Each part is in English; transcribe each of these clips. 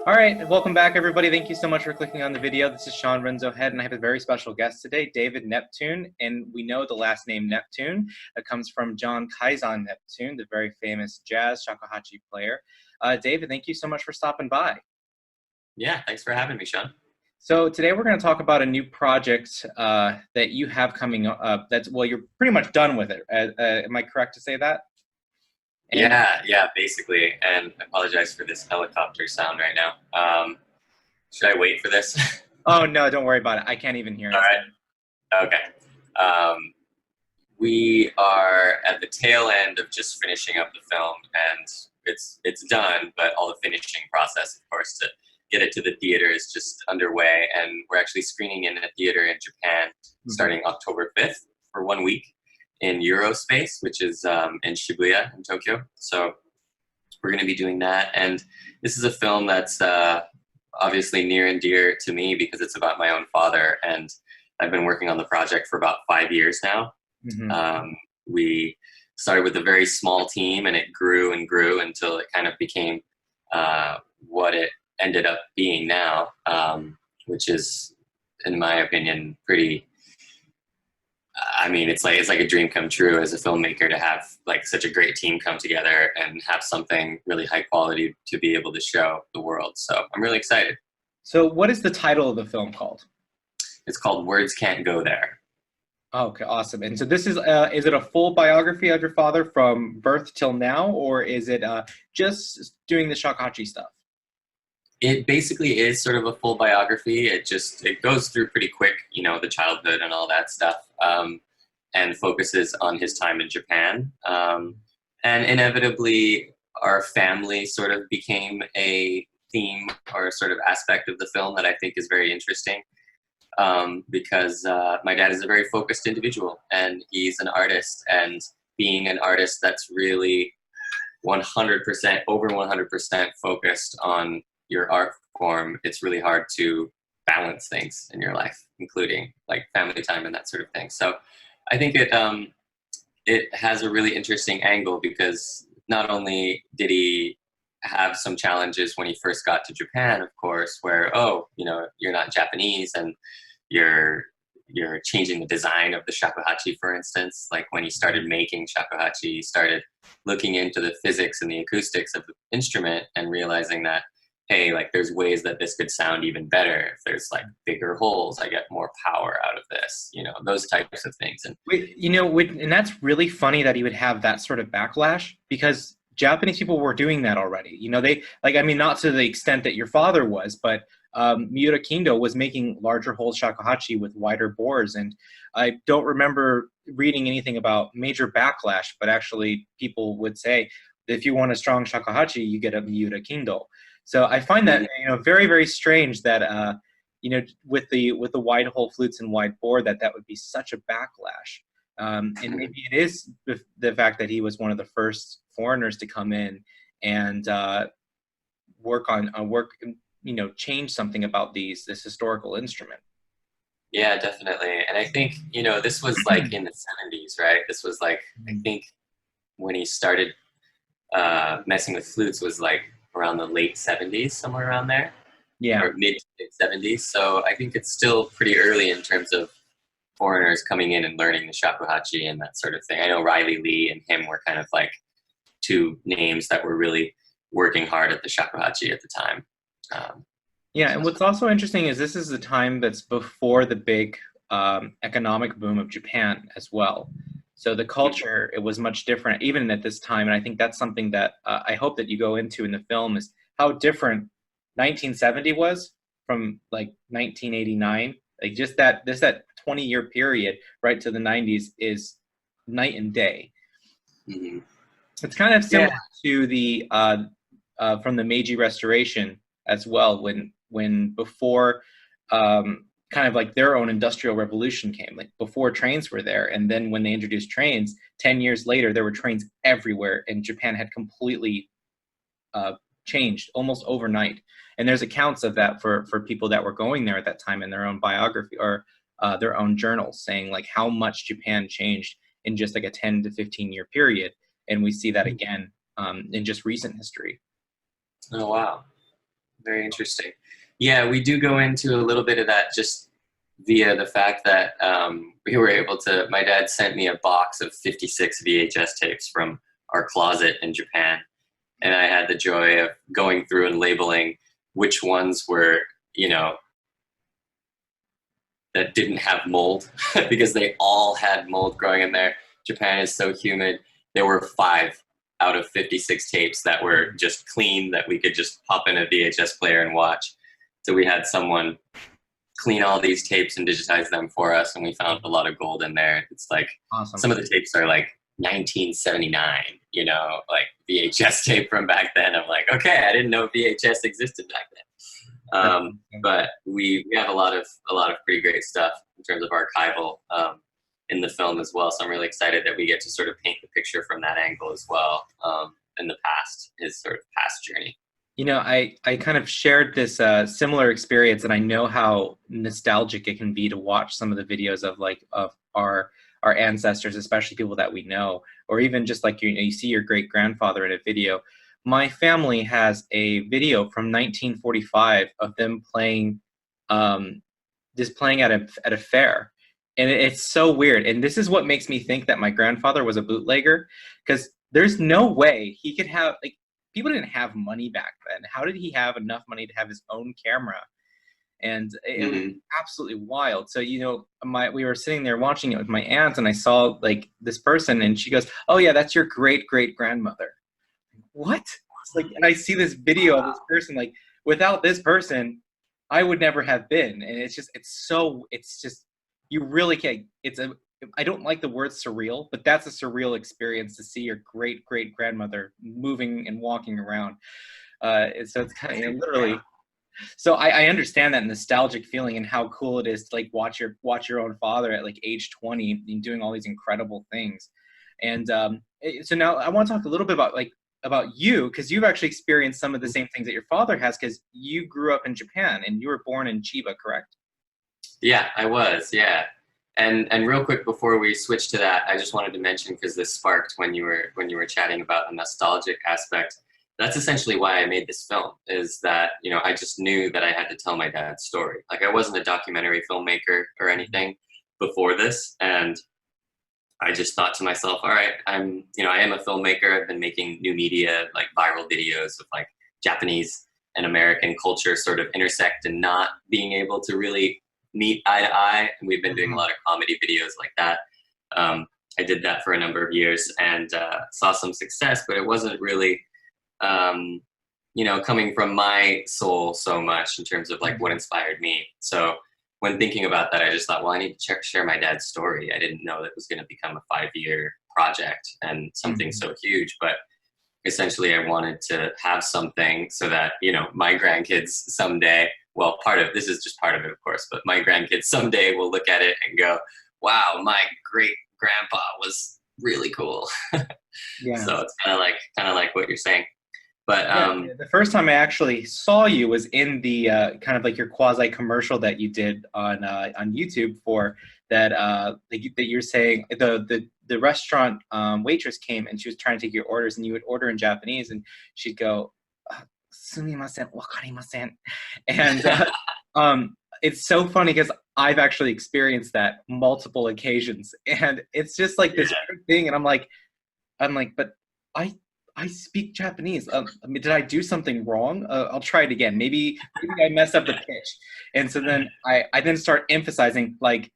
All right, welcome back, everybody. Thank you so much for clicking on the video. This is Sean Renzo Head, and I have a very special guest today, David Neptune. And we know the last name Neptune comes from John Kaizan Neptune, the very famous jazz shakuhachi player. David, thank you so much for stopping by. Yeah, thanks for having me, Sean. So today we're going to talk about a new project that you have coming up. Well, you're pretty much done with it. Am I correct to say that? And Yeah, basically. And I apologize for this helicopter sound right now. Should I wait for this? oh no, don't worry about it. I can't even hear All it. right. Okay. We are at the tail end of just finishing up the film, and it's done, but all the finishing process, of course, to get it to the theater is just underway. And we're actually screening in a theater in Japan starting October 5th for 1 week in Eurospace, which is in Shibuya in Tokyo. So we're going to be doing that. And this is a film that's obviously near and dear to me because it's about my own father. And I've been working on the project for about 5 years now. We started with a very small team, and it grew and grew until it kind of became what it ended up being now, which is, in my opinion, pretty... I mean, it's like a dream come true as a filmmaker to have like such a great team come together and have something really high quality to be able to show the world. So I'm really excited. So what is the title of the film called? It's called Words Can't Go There. Okay, awesome. And so this is it a full biography of your father from birth till now, or is it just doing the shakuhachi stuff? It basically is sort of a full biography. It goes through pretty quick, you know, the childhood and all that stuff, and focuses on his time in Japan. And inevitably, our family sort of became a theme or a sort of aspect of the film that I think is very interesting, because my dad is a very focused individual, and he's an artist, and being an artist that's really 100%, over 100% focused on your art form, it's really hard to balance things in your life, including like family time and that sort of thing. So I think it has a really interesting angle because not only did he have some challenges when he first got to Japan, of course, where, oh, you know, you're not Japanese and you're changing the design of the shakuhachi, for instance. Like when he started making shakuhachi, he started looking into the physics and the acoustics of the instrument and realizing that, hey, like there's ways that this could sound even better. If there's like bigger holes, I get more power out of this, you know, those types of things. And and that's really funny that he would have that sort of backlash because Japanese people were doing that already. You know, they like, I mean, not to the extent that your father was, but Miura Kindo was making larger hole shakuhachi with wider bores. And I don't remember reading anything about major backlash, but actually people would say, if you want a strong shakuhachi, you get a Miura Kindo. So I find that, you know, very, very strange that, you know, with the wide hole flutes and wide bore, that would be such a backlash. And maybe it is the fact that he was one of the first foreigners to come in and work, you know, change something about this historical instrument. yeah, definitely. And I think, you know, this was like in the 70s, right? This was like, I think when he started messing with flutes was like around the late 70s, somewhere around there. Yeah. Or mid 70s. So I think it's still pretty early in terms of foreigners coming in and learning the shakuhachi and that sort of thing. I know Riley Lee and him were kind of like two names that were really working hard at the shakuhachi at the time. Yeah, and what's also interesting is this is the time that's before the big economic boom of Japan as well. So the culture, it was much different even at this time. And I think that's something that I hope that you go into in the film is how different 1970 was from like 1989. Like just that 20-year period right to the 90s is night and day. Mm-hmm. It's kind of similar to the from the Meiji Restoration as well, when before kind of like their own industrial revolution came, like before trains were there, and then when they introduced trains 10 years later, there were trains everywhere, and Japan had completely changed almost overnight. And there's accounts of that for people that were going there at that time in their own biography or their own journals, saying like how much Japan changed in just like a 10 to 15 year period. And we see that again in just recent history. Oh, wow. Very interesting. Yeah, we do go into a little bit of that just via the fact that we were able to. My dad sent me a box of 56 VHS tapes from our closet in Japan, and I had the joy of going through and labeling which ones were, you know, that didn't have mold because they all had mold growing in there. Japan is so humid. There were 5 out of 56 tapes that were just clean that we could just pop in a VHS player and watch. So we had someone clean all these tapes and digitize them for us, and we found a lot of gold in there. It's like Awesome. some of the tapes are like 1979, you know, like VHS tape from back then. I'm like, okay, I didn't know VHS existed back then. But we have a lot of pretty great stuff in terms of archival in the film as well. So I'm really excited that we get to sort of paint the picture from that angle as well, in the past, his sort of past journey. You know, I kind of shared this similar experience, and I know how nostalgic it can be to watch some of the videos of like of our ancestors, especially people that we know, or even just like you see your great grandfather in a video. My family has a video from 1945 of them playing, just playing at a fair, and it's so weird. And this is what makes me think that my grandfather was a bootlegger, because there's no way he could have like people didn't have money back then. How did he have enough money to have his own camera? And it was absolutely wild. So we were sitting there watching it with my aunt, and I saw like this person, and she goes, "Oh yeah, that's your great great grandmother." What? It's like, and I see this video of this person, like, without this person, I would never have been. And it's just, you really can't, I don't like the word surreal, but that's a surreal experience to see your great great grandmother moving and walking around. So it's kind of literally, so I understand that nostalgic feeling and how cool it is to like watch your own father at like age 20 and doing all these incredible things. And so now I want to talk a little bit about you, because you've actually experienced some of the same things that your father has, because you grew up in Japan and you were born in Chiba, correct? Yeah, I was. Yeah, and real quick before we switch to that, I just wanted to mention, because this sparked when you were chatting about the nostalgic aspect. That's essentially why I made this film. Is that I just knew that I had to tell my dad's story. Like, I wasn't a documentary filmmaker or anything before this, and I just thought to myself, all right, I am a filmmaker. I've been making new media, like viral videos of like Japanese and American culture sort of intersect and not being able to really meet eye to eye. And we've been doing a lot of comedy videos like that. I did that for a number of years and saw some success, but it wasn't really, coming from my soul so much in terms of like what inspired me. So when thinking about that, I just thought, well, I need to share my dad's story. I didn't know that it was going to become a 5-year project and something so huge, but essentially I wanted to have something so that, my grandkids someday, well, this is just part of it, of course, but my grandkids someday will look at it and go, wow, my great grandpa was really cool. Yeah. So it's kind of like what you're saying. But the first time I actually saw you was in the kind of like your quasi commercial that you did on YouTube for that that you're saying the restaurant waitress came and she was trying to take your orders, and you would order in Japanese and she'd go, "Sumimasen, wakarimasen," and it's so funny because I've actually experienced that multiple occasions, and it's just like this weird thing, and I'm like, but I speak Japanese. Did I do something wrong? I'll try it again. Maybe I messed up the pitch. And so then I then start emphasizing like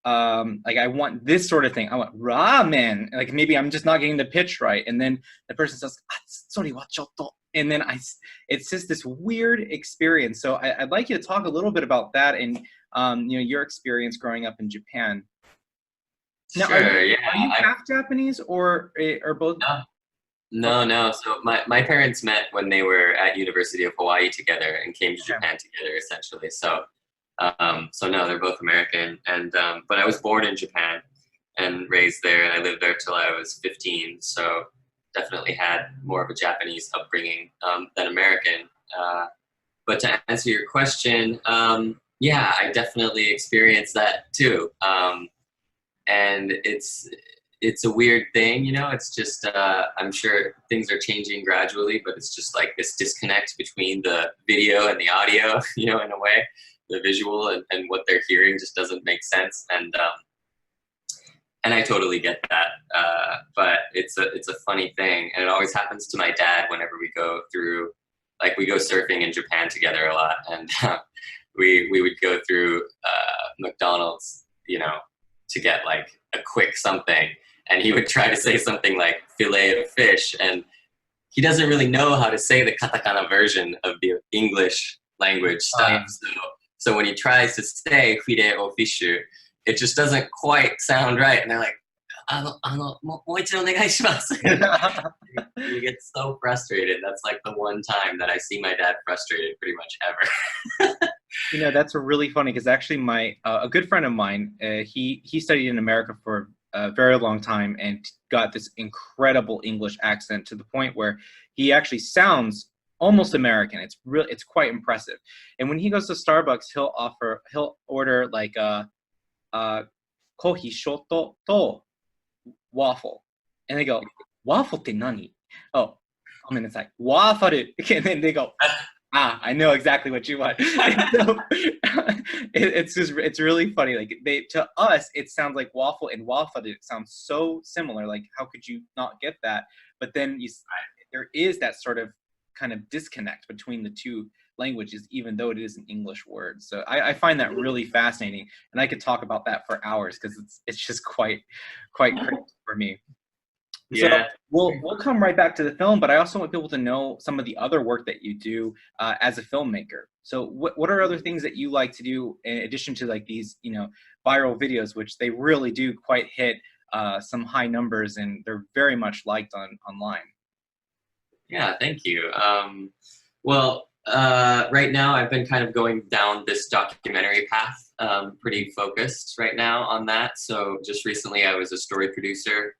I want this sort of thing. I want ramen. Like maybe I'm just not getting the pitch right. And then the person says, "Sorry, wa chotto." And then it's just this weird experience. So I'd like you to talk a little bit about that and your experience growing up in Japan. Now, sure, are you half Japanese or both? No. So my parents met when they were at University of Hawaii together and came to Japan together, essentially. So, no, they're both American. And but I was born in Japan and raised there, and I lived there till I was 15. So definitely had more of a Japanese upbringing than American. But to answer your question, I definitely experienced that too. And it's a weird thing, you know. It's just I'm sure things are changing gradually, but it's just like this disconnect between the video and the audio, you know, in a way. The visual and what they're hearing just doesn't make sense, and I totally get that. But it's a funny thing, and it always happens to my dad whenever we go through, like we go surfing in Japan together a lot, and we would go through McDonald's, you know, to get like a quick something, and he would try to say something like fillet of fish, and he doesn't really know how to say the katakana version of the English language stuff. So when he tries to say fillet of fish, it just doesn't quite sound right, and they're like, もう一度お願いします. You get so frustrated. That's like the one time that I see my dad frustrated pretty much ever. You know, that's really funny because actually a good friend of mine, he studied in America for a very long time and got this incredible English accent to the point where he actually sounds almost American. It's quite impressive. And when he goes to Starbucks, he'll order like coffee shot to waffle. And they go, waffle って何? Oh, I'm in, it's like waffle. And then they go, I know exactly what you want. So, it's really funny. Like to us, it sounds like waffle and waffle. It sounds so similar. Like how could you not get that? But then there is that sort of kind of disconnect between the two languages, even though it is an English word. So I find that really fascinating, and I could talk about that for hours because it's just quite crazy for me. So Yeah. we'll come right back to the film, but I also want people to know some of the other work that you do as a filmmaker. So what are other things that you like to do in addition to like these, you know, viral videos, which they really do quite hit some high numbers and they're very much liked online? Yeah, thank you. Well, right now I've been kind of going down this documentary path, pretty focused right now on that. So just recently I was a story producer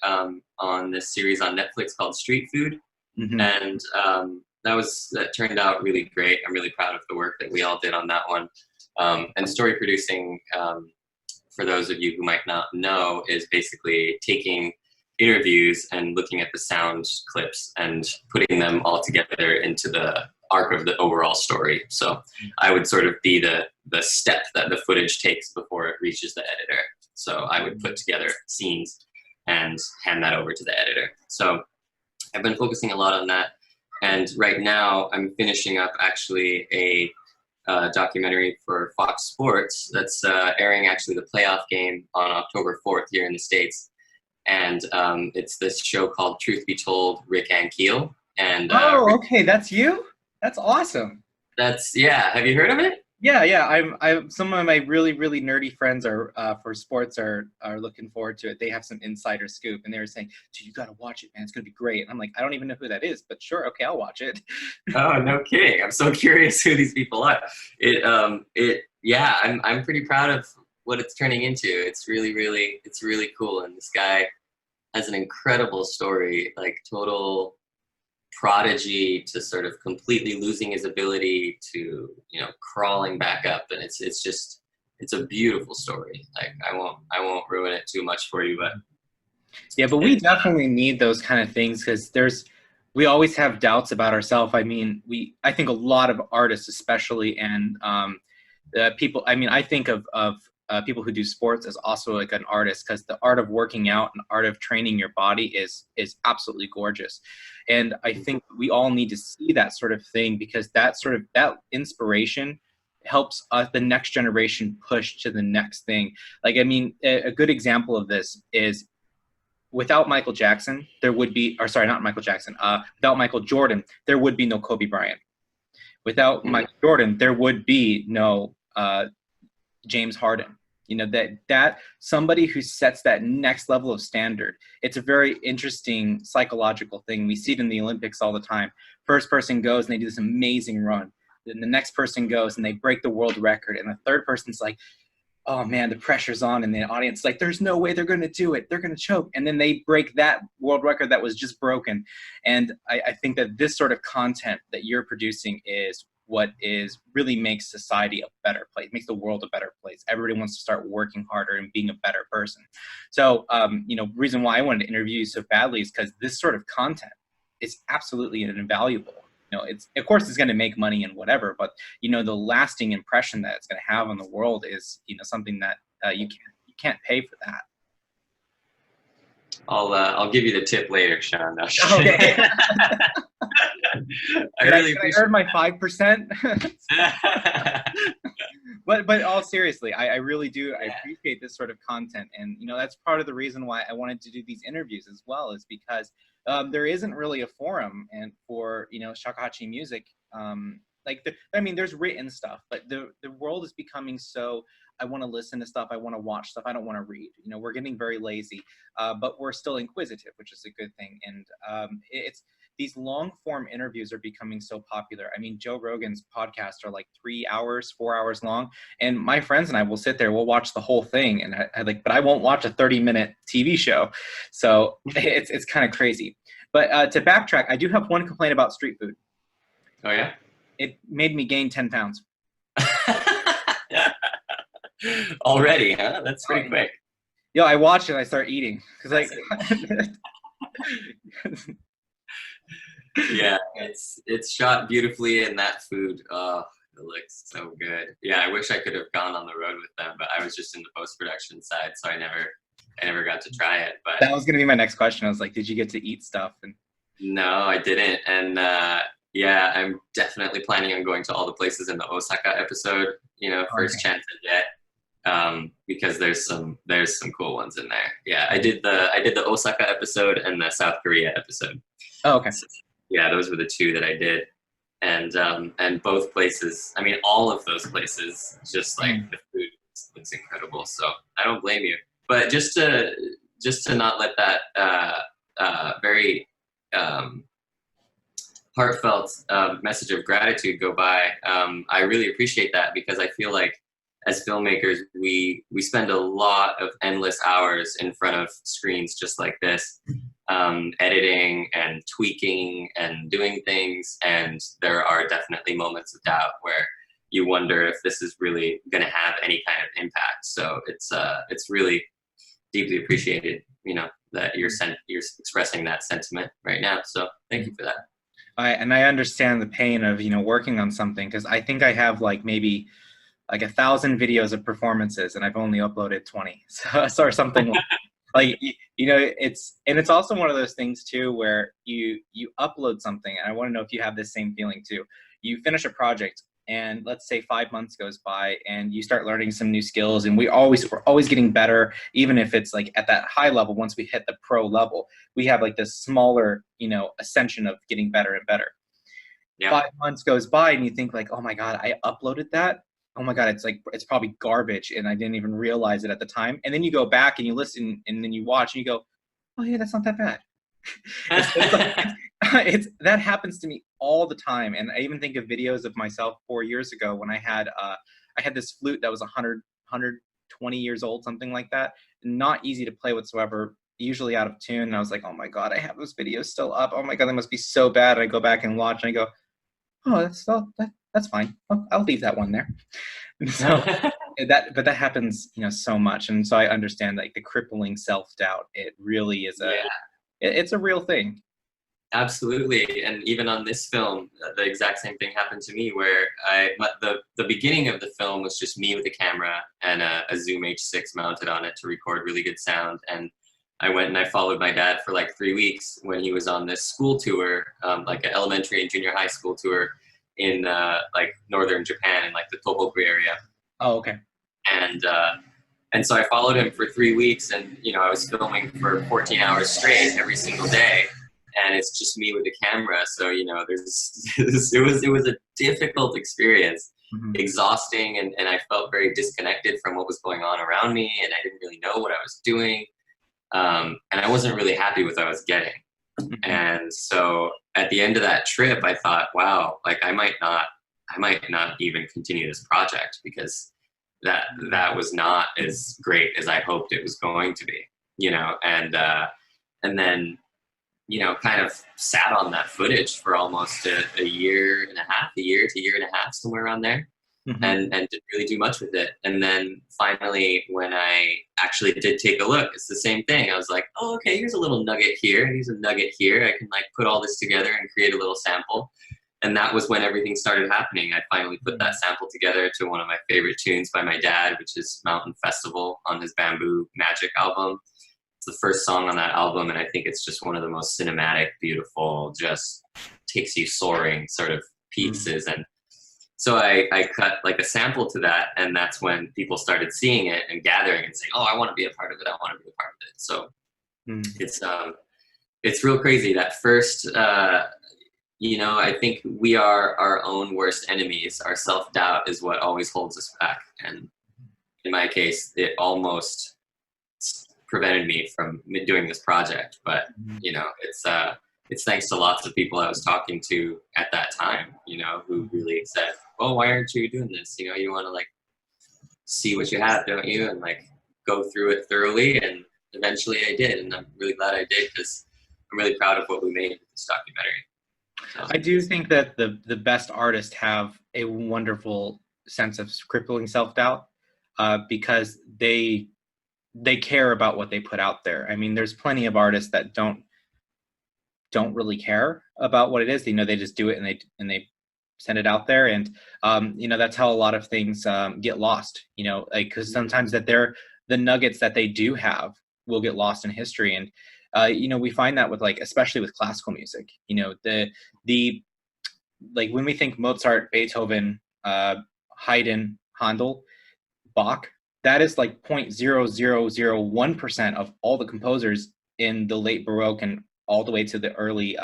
on this series on Netflix called Street Food. Mm-hmm. And that turned out really great. I'm really proud of the work that we all did on that one. And story producing, for those of you who might not know, is basically taking interviews and looking at the sound clips and putting them all together into the arc of the overall story. So I would sort of be the step that the footage takes before it reaches the editor. So I would put together scenes and hand that over to the editor. So I've been focusing a lot on that. And right now I'm finishing up actually a documentary for Fox Sports that's airing actually the playoff game on October 4th here in the States. And it's this show called Truth Be Told, Rick and Keel. And Okay, that's you? That's awesome. Yeah. Have you heard of it? Yeah. I'm some of my really nerdy friends are for sports are looking forward to it. They have some insider scoop, and they were saying, "Dude, you got to watch it, man. It's gonna be great." And I'm like, I don't even know who that is, but sure, okay, I'll watch it. Oh, no kidding! I'm so curious who these people are. Yeah, I'm pretty proud of what it's turning into. It's really cool, and this guy has an incredible story, like total prodigy to sort of completely losing his ability to, you know, crawling back up, and it's a beautiful story. Like I won't ruin it too much for you, but yeah, but we definitely need those kind of things because we always have doubts about ourselves. I mean, I think a lot of artists, especially, and people. I mean, I think of people who do sports as also like an artist, because the art of working out and art of training your body is absolutely gorgeous. And I think we all need to see that sort of thing, because that inspiration helps the next generation push to the next thing. Like, I mean, a good example of this is without Michael Jackson, there would be, or sorry, not Michael Jackson, without Michael Jordan, there would be no Kobe Bryant. Without Michael Jordan, there would be no James Harden. You know, that somebody who sets that next level of standard. It's a very interesting psychological thing. We see it in the Olympics all the time. First person goes and they do this amazing run. Then the next person goes and they break the world record. And the third person's like, oh man, the pressure's on. And the audience is like, there's no way they're going to do it. They're going to choke. And then they break that world record that was just broken. And I think that this sort of content that you're producing is what is really makes society a better place, makes the world a better place. Everybody wants to start working harder and being a better person. So, reason why I wanted to interview you so badly is because this sort of content is absolutely invaluable. It's, of course, it's going to make money and whatever, but the lasting impression that it's going to have on the world is something that you can't pay for that. I'll give you the tip later, Sean. No, okay. I earned my 5%. But all seriously, I really do. Yeah. I appreciate this sort of content, and that's part of the reason why I wanted to do these interviews as well, is because there isn't really a forum and for shakuhachi music. There's written stuff, but the world is becoming so. I want to listen to stuff. I want to watch stuff. I don't want to read. We're getting very lazy, but we're still inquisitive, which is a good thing. And it's these long form interviews are becoming so popular. I mean, Joe Rogan's podcasts are like 3 hours, 4 hours long, and my friends and I will sit there. We'll watch the whole thing, and but I won't watch a 30-minute TV show. So it's kind of crazy. But to backtrack, I do have one complaint about street food. Oh yeah. It made me gain 10 pounds. Already, huh? That's pretty quick. Yo, I watch it, I start eating. Yeah, it's shot beautifully, and that food, oh, it looks so good. Yeah, I wish I could have gone on the road with them, but I was just in the post-production side, so I never got to try it. But that was gonna be my next question. I was like, did you get to eat stuff? And no, I didn't. And yeah, I'm definitely planning on going to all the places in the Osaka episode. First chance I get, because there's some cool ones in there. Yeah, I did the Osaka episode and the South Korea episode. Oh, okay. So, yeah, those were the two that I did, and both places. I mean, all of those places, just like the food looks incredible. So I don't blame you. But just to not let that very heartfelt message of gratitude go by. I really appreciate that, because I feel like as filmmakers, we spend a lot of endless hours in front of screens just like this, editing and tweaking and doing things. And there are definitely moments of doubt where you wonder if this is really going to have any kind of impact. So it's really deeply appreciated, that you're expressing that sentiment right now. So thank you for that. And I understand the pain of, working on something, because I think I have maybe 1,000 videos of performances, and I've only uploaded 20. So or something it's also one of those things too, where you upload something, and I want to know if you have this same feeling too. You finish a project, and let's say 5 months goes by, and you start learning some new skills, and we're always getting better, even if it's at that high level. Once we hit the pro level, we have this smaller ascension of getting better and better. Yeah. 5 months goes by, and you think oh my god, I uploaded that. Oh my god, it's probably garbage, and I didn't even realize it at the time. And then you go back and you listen, and then you watch, and you go, oh yeah, that's not that bad. That happens to me all the time. And I even think of videos of myself 4 years ago when I had this flute that was 120 years old, something like that. Not easy to play whatsoever, usually out of tune. And I was like, oh my god, I have those videos still up. Oh my god, they must be so bad. And I go back and watch, and I go, oh, that's fine. I'll leave that one there. So but that happens, so much. And so I understand the crippling self-doubt. It really is it's a real thing. Absolutely. And even on this film, the exact same thing happened to me, where the beginning of the film was just me with a camera and a Zoom H6 mounted on it to record really good sound. And I went and I followed my dad for 3 weeks when he was on this school tour, an elementary and junior high school tour in northern Japan, in the Tohoku area. Oh, okay. And so I followed him for 3 weeks, and I was filming for 14 hours straight every single day, and it's just me with a camera. So it was a difficult experience, exhausting, and I felt very disconnected from what was going on around me, and I didn't really know what I was doing, and I wasn't really happy with what I was getting. And so at the end of that trip, I thought, wow, I might not even continue this project, because that was not as great as I hoped it was going to be, and then, kind of sat on that footage for almost a year and a half, a year to year and a half, somewhere around there. Mm-hmm. And didn't really do much with it. And then finally, when I actually did take a look, it's the same thing. I was like, oh, okay, here's a little nugget here, here's a nugget here. I can like put all this together and create a little sample. And that was when everything started happening. I finally put that sample together to one of my favorite tunes by my dad, which is Mountain Festival on his Bamboo Magic album. It's the first song on that album, and I think it's just one of the most cinematic, beautiful, just takes you soaring sort of pieces. And so I cut like a sample to that, and that's when people started seeing it and gathering and saying, "Oh, I want to be a part of it. I want to be a part of it." So it's real crazy. That first, I think we are our own worst enemies. Our self-doubt is what always holds us back, and in my case, it almost prevented me from doing this project. But it's thanks to lots of people I was talking to at that time, who really said, well, why aren't you doing this? You want to like see what you have, don't you? And like go through it thoroughly. And eventually I did. And I'm really glad I did, because I'm really proud of what we made with this documentary. So, I do think that the best artists have a wonderful sense of crippling self-doubt, because they care about what they put out there. I mean, there's plenty of artists that don't really care about what it is. They just do it and they send it out there. And that's how a lot of things get lost, like, because sometimes that the nuggets that they do have will get lost in history. And we find that with, like, especially with classical music, the like when we think Mozart, Beethoven, Haydn, Handel, Bach, that is like 0.0001% of all the composers in the late Baroque and all the way to the early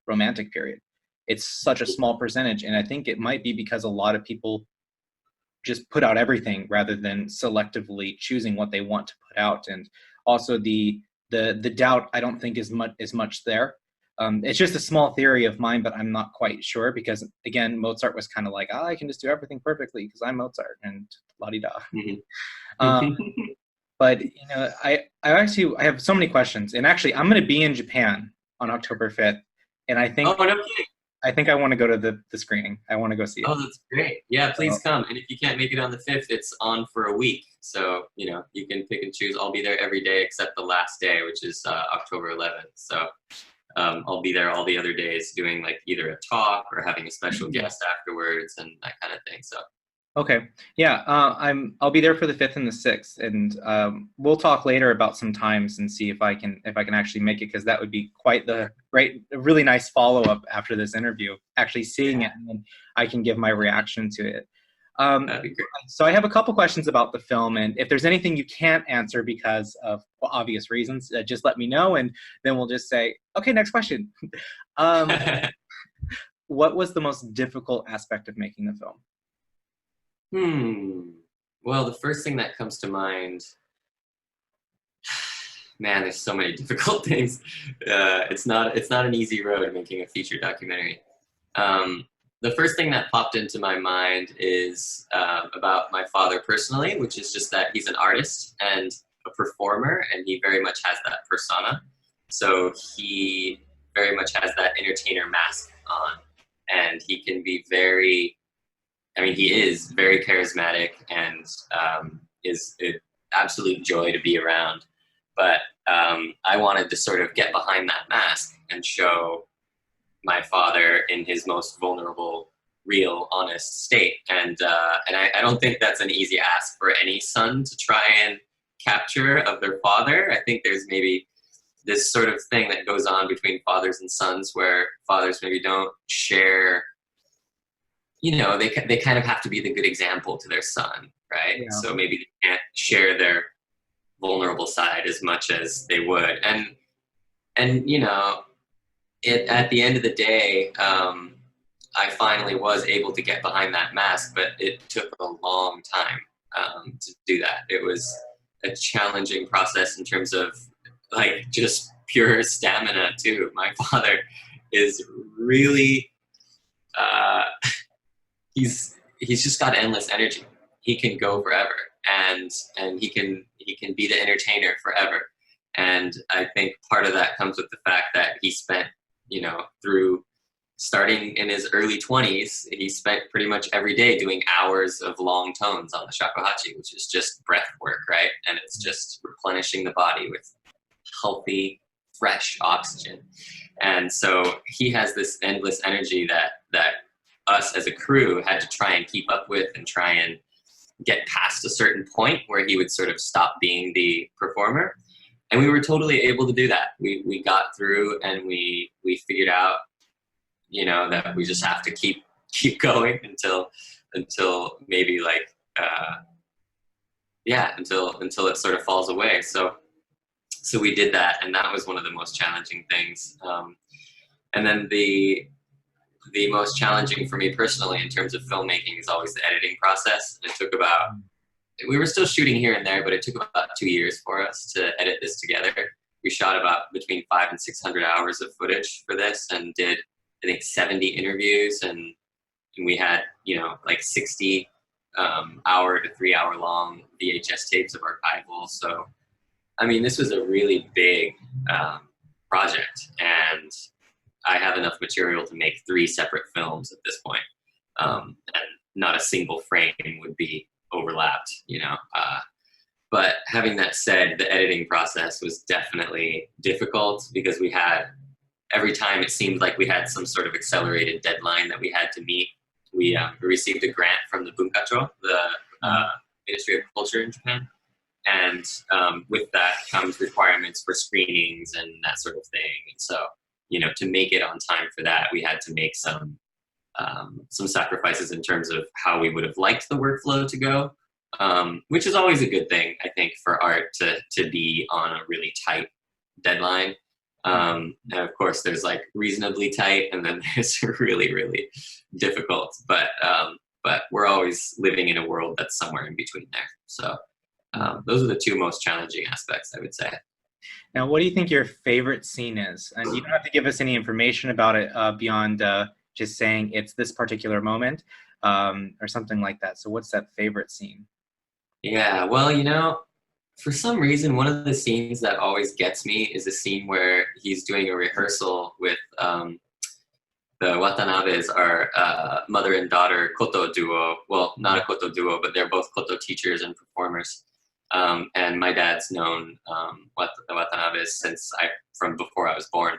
Romantic period. It's such a small percentage, and I think it might be because a lot of people just put out everything rather than selectively choosing what they want to put out. And also the doubt, I don't think is much there. It's just a small theory of mine, but I'm not quite sure, because again, Mozart was kind of like, I can just do everything perfectly because I'm Mozart, and la-di-da. But I have so many questions, and actually I'm going to be in Japan on October 5th, and I think oh, no kidding. I think I want to go to the screening. I want to go see it. Oh, that's great. Yeah, please come. And if you can't make it on the 5th, it's on for a week. So, you can pick and choose. I'll be there every day except the last day, which is October 11th. So I'll be there all the other days doing like either a talk or having a special guest afterwards and that kind of thing. So. Okay. Yeah. I'll be there for the 5th and the 6th, and we'll talk later about some times and see if I can actually make it, because that would be quite a really nice follow-up after this interview, actually seeing it, and then I can give my reaction to it. That'd be great. So I have a couple questions about the film, and if there's anything you can't answer because of obvious reasons, just let me know, and then we'll just say, okay, next question. What was the most difficult aspect of making the film? Well, the first thing that comes to mind, man, there's so many difficult things. It's not an easy road making a feature documentary. The first thing that popped into my mind is about my father personally, which is just that he's an artist and a performer, and he very much has that persona. So he very much has that entertainer mask on, and he can be he is very charismatic and is an absolute joy to be around. But I wanted to sort of get behind that mask and show my father in his most vulnerable, real, honest state. And I don't think that's an easy ask for any son to try and capture of their father. I think there's maybe this sort of thing that goes on between fathers and sons where fathers maybe don't share, they kind of have to be the good example to their son, right? Yeah. So maybe they can't share their vulnerable side as much as they would. And at the end of the day, I finally was able to get behind that mask, but it took a long time to do that. It was a challenging process in terms of like just pure stamina too. My father is really, he's just got endless energy. He can go forever, and he can be the entertainer forever. And I think part of that comes with the fact that he spent, through starting in his early 20s, he spent pretty much every day doing hours of long tones on the shakuhachi, which is just breath work, right? And it's just replenishing the body with healthy, fresh oxygen. And so he has this endless energy that us as a crew had to try and keep up with and try and get past a certain point where he would sort of stop being the performer. And we were totally able to do that. We got through, and we figured out, that we just have to keep going until maybe like, until it sort of falls away. So we did that, and that was one of the most challenging things. And then the most challenging for me personally in terms of filmmaking is always the editing process. It took we were still shooting here and there, but it took about 2 years for us to edit this together. We shot about between 500 and 600 hours of footage for this, and did, I think, 70 interviews, and we had, like 60 hour to 3 hour long VHS tapes of archival. So, I mean, this was a really big project, and I have enough material to make 3 separate films at this point. And not a single frame would be overlapped, but having that said, the editing process was definitely difficult, because we had, every time it seemed like we had some sort of accelerated deadline that we had to meet. We received a grant from the Bunkacho, the Ministry of Culture in Japan. And with that comes requirements for screenings and that sort of thing. And so, to make it on time for that, we had to make some sacrifices in terms of how we would have liked the workflow to go, which is always a good thing, I think, for art to be on a really tight deadline. And of course, there's like reasonably tight, and then there's really, really difficult. But we're always living in a world that's somewhere in between there. So those are the 2 most challenging aspects, I would say. Now, what do you think your favorite scene is? And you don't have to give us any information about it beyond just saying it's this particular moment or something like that. So what's that favorite scene? Yeah, well, for some reason, one of the scenes that always gets me is a scene where he's doing a rehearsal with the Watanabes, are mother and daughter koto duo. Well, not a koto duo, but they're both koto teachers and performers. And my dad's known the Watanabes from before I was born.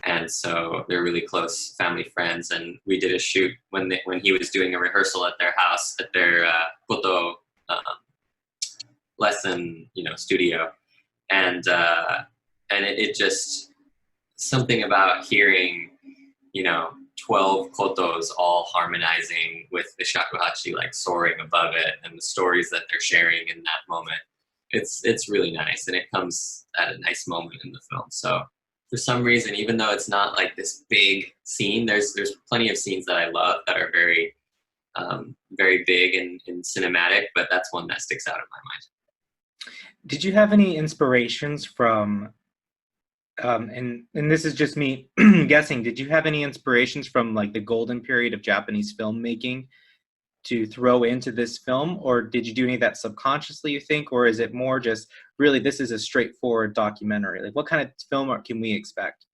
And so they're really close family friends. And we did a shoot when he was doing a rehearsal at their house, at their koto lesson, studio. And it just, something about hearing, 12 kotos all harmonizing with the shakuhachi, like soaring above it, and the stories that they're sharing in that moment. It's really nice, and it comes at a nice moment in the film. So for some reason, even though it's not like this big scene, there's plenty of scenes that I love that are very, very big and cinematic, but that's one that sticks out in my mind. Did you have any inspirations from, and this is just me guessing, did you have any inspirations from like the golden period of Japanese filmmaking to throw into this film, or did you do any of that subconsciously, you think, or is it more just really this is a straightforward documentary? Like, what kind of film art can we expect?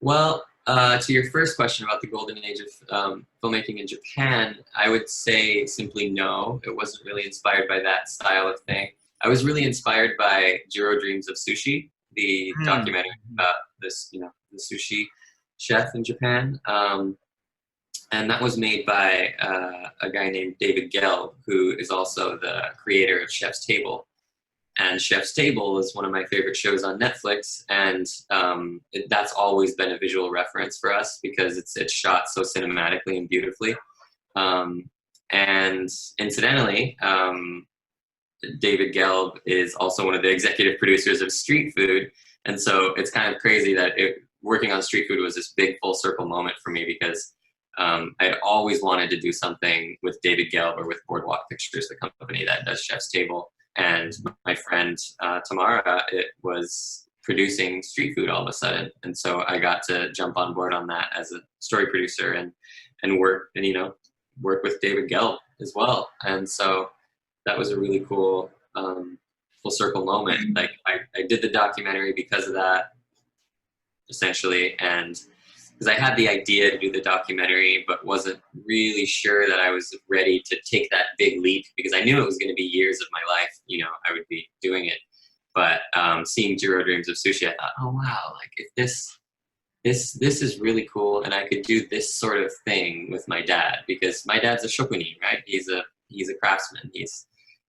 Well, to your first question about the golden age of filmmaking in Japan, I would say simply no. It wasn't really inspired by that style of thing. I was really inspired by Jiro Dreams of Sushi, the documentary about this, the sushi chef in Japan. And that was made by a guy named David Gelb, who is also the creator of Chef's Table. And Chef's Table is one of my favorite shows on Netflix, and that's always been a visual reference for us because it's shot so cinematically and beautifully. And incidentally, David Gelb is also one of the executive producers of Street Food, and so it's kind of crazy that working on Street Food was this big full circle moment for me because I'd always wanted to do something with David Gelb or with Boardwalk Pictures, the company that does Chef's Table. And my friend Tamara, it was producing Street Food all of a sudden, and so I got to jump on board on that as a story producer and work with David Gelb as well. And so that was a really cool full circle moment. Like I did the documentary because of that, essentially, and because I had the idea to do the documentary, but wasn't really sure that I was ready to take that big leap, because I knew it was going to be years of my life, you know, I would be doing it. But seeing Jiro Dreams of Sushi, I thought, oh wow, like if this is really cool, and I could do this sort of thing with my dad, because my dad's a shokunin, right? He's a craftsman.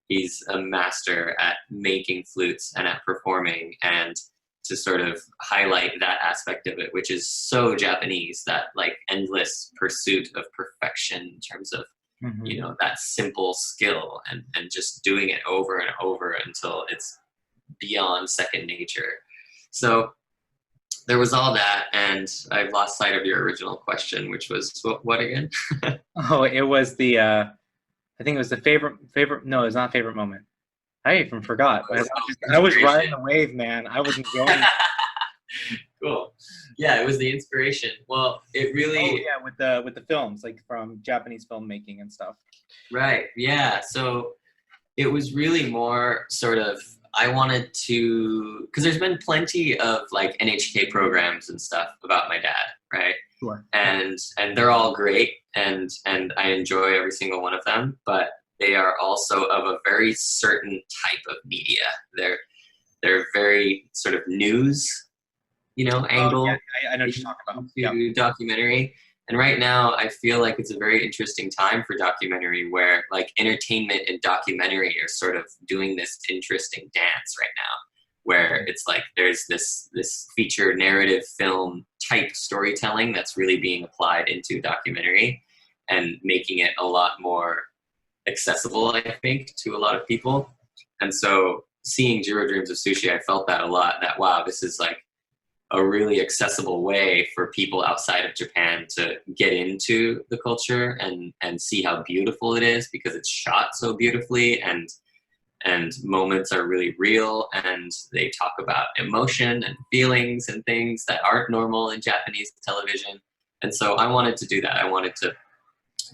He's a master at making flutes and at performing, and to sort of highlight that aspect of it, which is so Japanese, that like endless pursuit of perfection in terms of, you know, that simple skill, and just doing it over and over until it's beyond second nature. So there was all that, and I've lost sight of your original question, which was what again? Oh, it was the I think it was the favorite. No, it's not favorite moment. I even forgot. I was riding the wave, man. I was enjoying it. Cool. Yeah, it was the inspiration. Well, it really. Oh yeah, with the films, like from Japanese filmmaking and stuff. Right. Yeah. So it was really more sort of, I wanted to, because there's been plenty of like NHK programs and stuff about my dad, right? Sure. And they're all great, and I enjoy every single one of them, but they are also of a very certain type of media. They're very sort of news, you know, angle. Oh, yeah, I know what you're talking about. To documentary. And right now I feel like it's a very interesting time for documentary, where like entertainment and documentary are sort of doing this interesting dance right now, where it's like there's this feature narrative film type storytelling that's really being applied into documentary and making it a lot more accessible, I think, to a lot of people. And so seeing Jiro Dreams of Sushi, I felt that a lot, that wow, this is like a really accessible way for people outside of Japan to get into the culture and see how beautiful it is, because it's shot so beautifully, and moments are really real, and they talk about emotion and feelings and things that aren't normal in Japanese television. And so I wanted to do that. I wanted to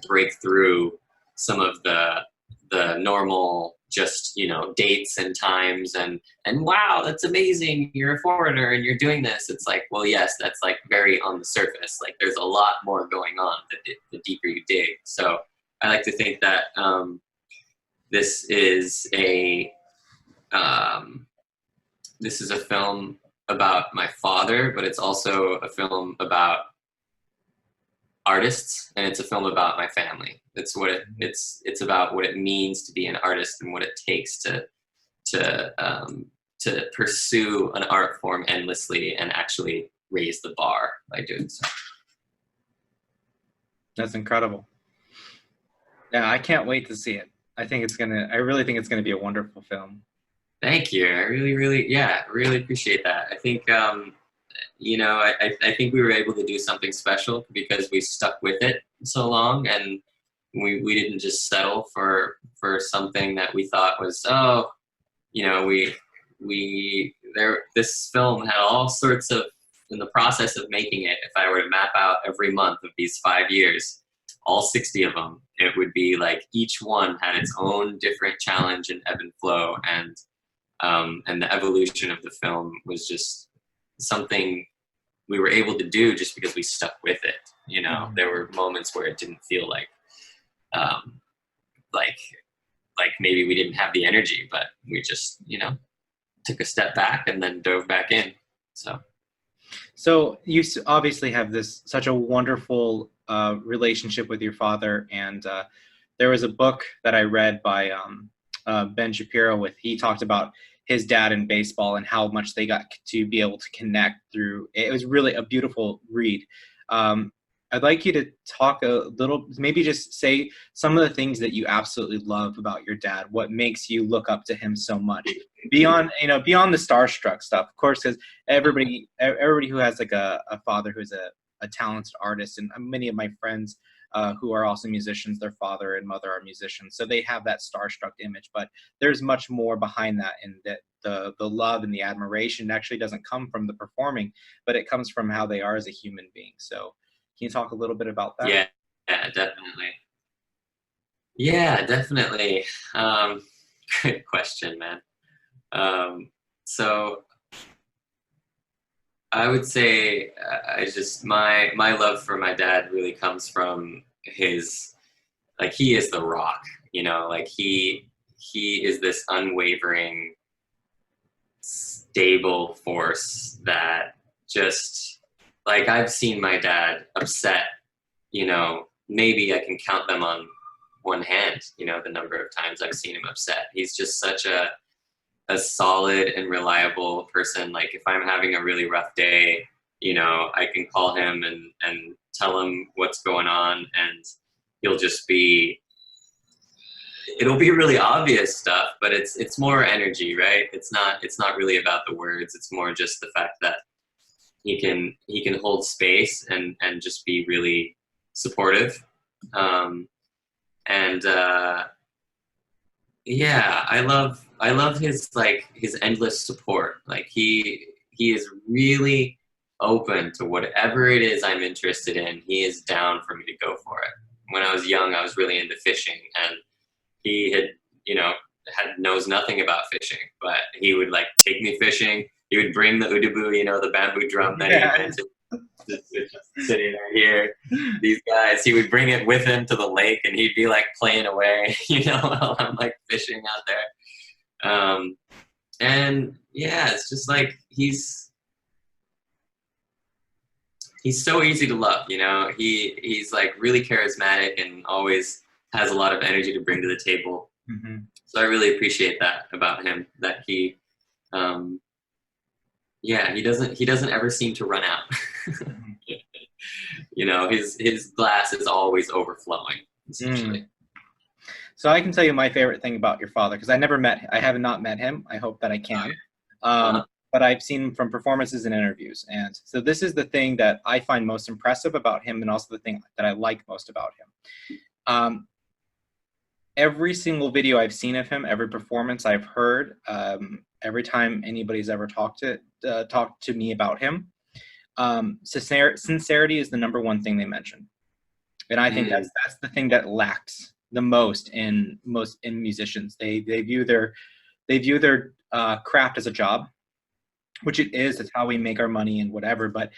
break through some of the normal, just, you know, dates and times and wow, that's amazing, you're a foreigner and you're doing this. It's like, well, yes, that's like very on the surface. Like there's a lot more going on the deeper you dig. So I like to think that this is a film about my father, but it's also a film about artists, and it's a film about my family. It's what it's about what it means to be an artist, and what it takes to pursue an art form endlessly and actually raise the bar by doing so. That's incredible. Yeah, I can't wait to see it. I really think it's gonna be a wonderful film. Thank you. I really appreciate that. I think you know, I think we were able to do something special because we stuck with it so long, and we didn't just settle for something that we thought was, oh, you know, this film had all sorts of, in the process of making it, if I were to map out every month of these 5 years, all 60 of them, it would be like each one had its own different challenge and ebb and flow, and the evolution of the film was just something we were able to do just because we stuck with it. You know, there were moments where it didn't feel like maybe we didn't have the energy, but we just, you know, took a step back and then dove back in. So you obviously have such a wonderful relationship with your father, and there was a book that I read by Ben Shapiro. He talked about his dad in baseball and how much they got to be able to connect through. It was really a beautiful read. I'd like you to talk a little, maybe just say some of the things that you absolutely love about your dad. What makes you look up to him so much beyond the starstruck stuff, of course, because everybody who has like a father who's a talented artist, and many of my friends who are also musicians, their father and mother are musicians, so they have that starstruck image. But there's much more behind that, and that the love and the admiration actually doesn't come from the performing, but it comes from how they are as a human being. So can you talk a little bit about that? Yeah, definitely. Yeah, definitely. Good question, man. So I would say I just my love for my dad really comes from his, like, he is the rock, you know, like he is this unwavering, stable force that just, like, I've seen my dad upset, you know, maybe I can count them on one hand, you know, the number of times I've seen him upset. He's just such a solid and reliable person. Like, if I'm having a really rough day, you know, I can call him and tell him what's going on, and he'll just be, it'll be really obvious stuff, but it's more energy, right? It's not really about the words. It's more just the fact that he can hold space and just be really supportive. And Yeah, I love his, like, his endless support. Like, he is really open to whatever it is I'm interested in. He is down for me to go for it. When I was young, I was really into fishing, and he had, you know, knows nothing about fishing, but he would, like, take me fishing. He would bring the udabu, you know, the bamboo drum that he Yeah. invented, just sitting right here. These guys, he would bring it with him to the lake, and he'd be, like, playing away, you know, while I'm, like, fishing out there. And yeah, it's just like he's so easy to love, you know. He's like really charismatic and always has a lot of energy to bring to the table. Mm-hmm. So I really appreciate that about him, that yeah, he doesn't ever seem to run out. You know, his glass is always overflowing, essentially. So I can tell you my favorite thing about your father, because I have not met him. I hope that I can. Uh-huh. But I've seen him from performances and interviews. And so this is the thing that I find most impressive about him, and also the thing that I like most about him. Every single video I've seen of him, every performance I've heard, every time anybody's ever talked to me about him, sincerity is the number one thing they mention. And I think that's the thing that lacks the most in musicians. They view their craft as a job, which it is. It's how we make our money and whatever. But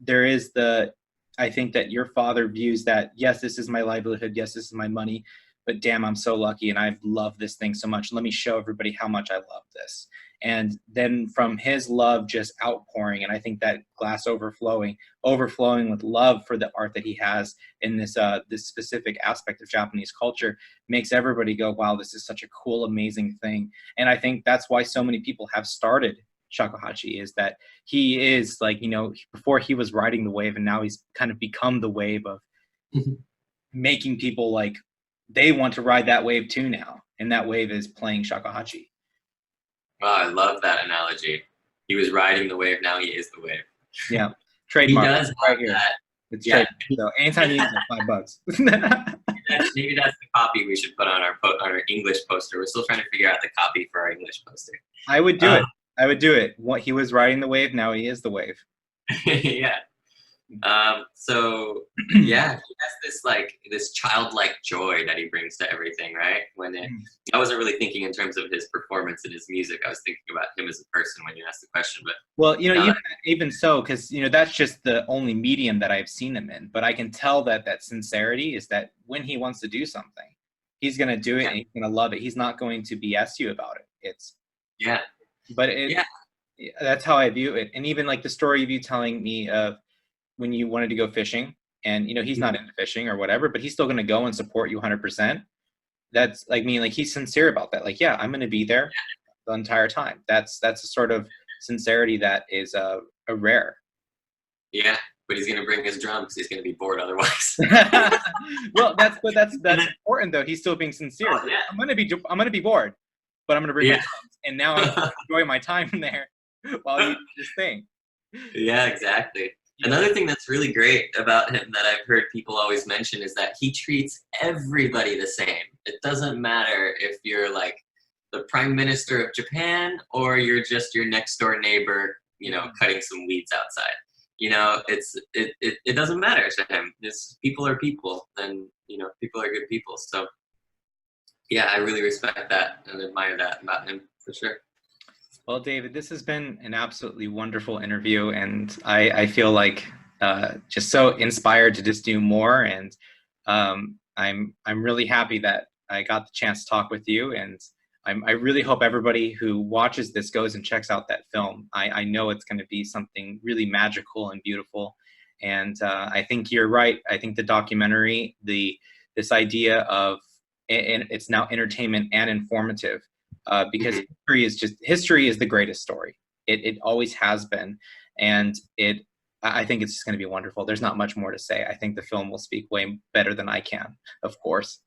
there is I think that your father views that, yes, this is my livelihood. Yes, this is my money. But damn, I'm so lucky, and I love this thing so much. Let me show everybody how much I love this. And then from his love just outpouring, and I think that glass overflowing with love for the art that he has in this specific aspect of Japanese culture, makes everybody go, wow, this is such a cool, amazing thing. And I think that's why so many people have started Shakuhachi, is that he is, like, you know, before he was riding the wave, and now he's kind of become the wave of making people, like, they want to ride that wave too now, and that wave is playing Shakuhachi. Wow, I love that analogy. He was riding the wave, now he is the wave. Yeah, trademark. He does right here. That. It's yeah. So anytime you use it, $5. Maybe that's the copy we should put on our English poster. We're still trying to figure out the copy for our English poster. I would do it. I would do it. What, he was riding the wave, now he is the wave. Yeah. So yeah, he has this childlike joy that he brings to everything, right? I wasn't really thinking in terms of his performance and his music. I was thinking about him as a person when you asked the question. But well, you know, even so, because, you know, that's just the only medium that I've seen him in. But I can tell that sincerity is that when he wants to do something, he's gonna do it, and he's gonna love it. He's not going to BS you about it. That's how I view it. And even like the story of you telling me of when you wanted to go fishing, and, you know, he's not into fishing or whatever, but he's still going to go and support you 100%. That's like, like, he's sincere about that. Like, yeah, I'm going to be there the entire time. That's a sort of sincerity that is a rare. Yeah, but he's going to bring his drum because he's going to be bored otherwise. Well, that's important though. He's still being sincere. Oh, yeah. I'm going to be bored, but I'm going to bring my drums, and now I'm going to enjoy my time there while you do this thing. Yeah, exactly. Another thing that's really great about him that I've heard people always mention is that he treats everybody the same. It doesn't matter if you're like the Prime Minister of Japan or you're just your next door neighbor, you know, cutting some weeds outside. You know, it doesn't matter to him. People are people, and, you know, people are good people. So yeah, I really respect that and admire that about him, for sure. Well, David, this has been an absolutely wonderful interview, and I feel like just so inspired to just do more. And I'm really happy that I got the chance to talk with you. And I really hope everybody who watches this goes and checks out that film. I know it's going to be something really magical and beautiful. And I think you're right. I think the documentary, this idea of, and it's now entertainment and informative, because Mhm. history is the greatest story. It always has been, and I think it's just going to be wonderful. There's not much more to say. I think the film will speak way better than I can, of course.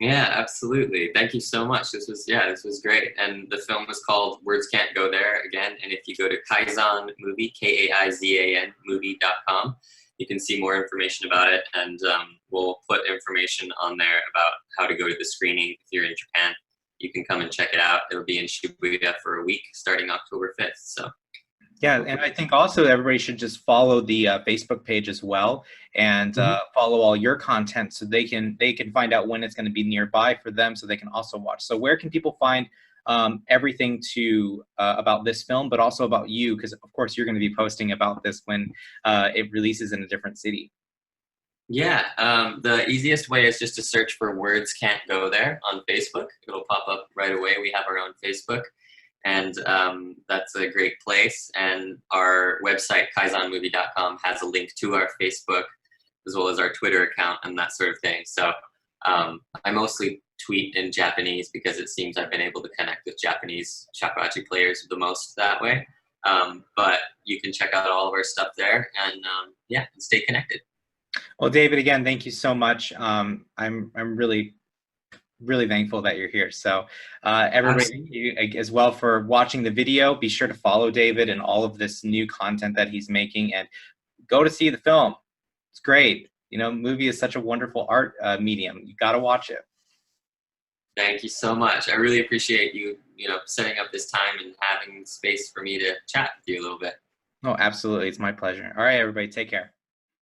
Yeah, absolutely. Thank you so much. This was great. And the film is called Words Can't Go There again. And if you go to Kaizan Movie, Kaizan movie.com, you can see more information about it. And we'll put information on there about how to go to the screening if you're in Japan. You can come and check it out. It'll be in Shibuya for a week starting October 5th. So Yeah, and I hopefully. think also everybody should just follow the Facebook page as well, and Mhm. follow all your content so they can find out when it's going to be nearby for them, so they can also watch. So where can people find everything to about this film, but also about you? Because of course you're going to be posting about this when it releases in a different city. Yeah, the easiest way is just to search for Words Can't Go There on Facebook. It'll pop up right away. We have our own Facebook, and that's a great place. And our website, kaizanmovie.com, has a link to our Facebook as well as our Twitter account and that sort of thing. So I mostly tweet in Japanese because it seems I've been able to connect with Japanese shakuhachi players the most that way. But you can check out all of our stuff there and yeah, and stay connected. Well, David, again, thank you so much. I'm really thankful that you're here. So, everybody, thank Absolutely. you as well for watching the video. Be sure to follow David and all of this new content that he's making, and go to see the film. It's great. You know, movie is such a wonderful art medium. You got to watch it. Thank you so much. I really appreciate you, setting up this time and having space for me to chat with you a little bit. Oh, absolutely. It's my pleasure. All right, everybody, take care.